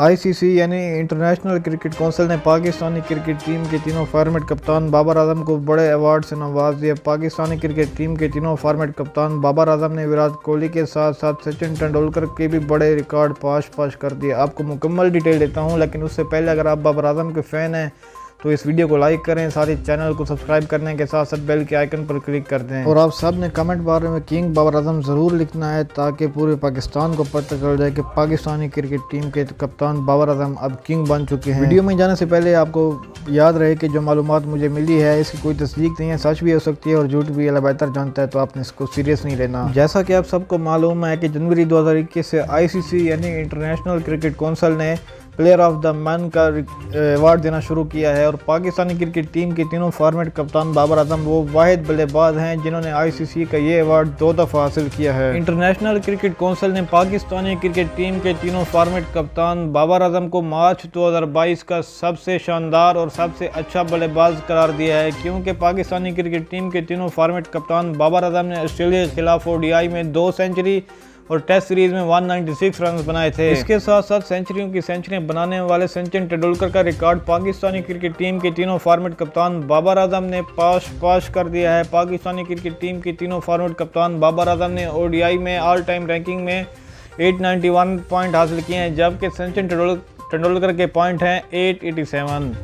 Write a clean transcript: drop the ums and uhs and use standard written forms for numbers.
ICC यानी international cricket council ने Pakistani cricket team के तीनों फॉर्मेट कप्तान बाबर आजम को बड़े अवार्ड से नवाज दिया। पाकिस्तानी क्रिकेट टीम के तीनों फॉर्मेट कप्तान बाबर आजम ने विराट कोहली के साथ साथ सचिन तेंदुलकर के भी बड़े रिकॉर्ड पाश कर दिए। आपको मुकम्मल डिटेल देता हूं, लेकिन उससे पहले अगर आप बाबर आजम के फ़ैन हैं तो इस वीडियो को लाइक करें, साथ ही चैनल को सब्सक्राइब करने के साथ साथ बेल के आइकन पर क्लिक कर दें। और आप सब ने कमेंट बारे में किंग बाबर आजम ज़रूर लिखना है ताकि पूरे पाकिस्तान को पता चल जाए कि पाकिस्तानी क्रिकेट टीम के कप्तान बाबर आजम अब किंग बन चुके हैं। वीडियो में जाने से पहले आपको याद रहे कि जो मालूमात मुझे मिली है इसकी कोई तस्दीक नहीं है, सच भी हो सकती है और झूठ भी अल्लाह बेहतर जानता है, तो आपने इसको सीरियस नहीं लेना। जैसा कि आप सबको मालूम है कि जनवरी 2021 से आईसीसी यानी इंटरनेशनल क्रिकेट काउंसिल ने प्लेयर ऑफ द मंथ का अवार्ड देना शुरू किया है और पाकिस्तानी क्रिकेट टीम के तीनों फॉर्मेट कप्तान बाबर आजम वो वाहिद बल्लेबाज हैं जिन्होंने आईसीसी का ये अवार्ड 2 दफ़ा हासिल किया है। इंटरनेशनल क्रिकेट काउंसिल ने पाकिस्तानी क्रिकेट टीम के तीनों फॉर्मेट कप्तान बाबर आजम को मार्च 2022 का सबसे शानदार और सबसे अच्छा बल्लेबाज करार दिया है, क्योंकि पाकिस्तानी क्रिकेट टीम के तीनों फॉर्मेट कप्तान बाबर आजम ने ऑस्ट्रेलिया के खिलाफ ओडीआई में 2 सेंचुरी और टेस्ट सीरीज में 196 रन बनाए थे। इसके साथ साथ सेंचुरियां बनाने वाले सचिन तेंदुलकर का रिकॉर्ड पाकिस्तानी क्रिकेट टीम के तीनों फॉर्मेट कप्तान बाबर आजम ने पाश कर दिया है। पाकिस्तानी क्रिकेट टीम के तीनों फॉर्मेट कप्तान बाबर आजम ने ओडीआई में ऑल टाइम रैंकिंग में 891 पॉइंट हासिल किए हैं, जबकि सचिन तेंदुलकर के पॉइंट हैं 887।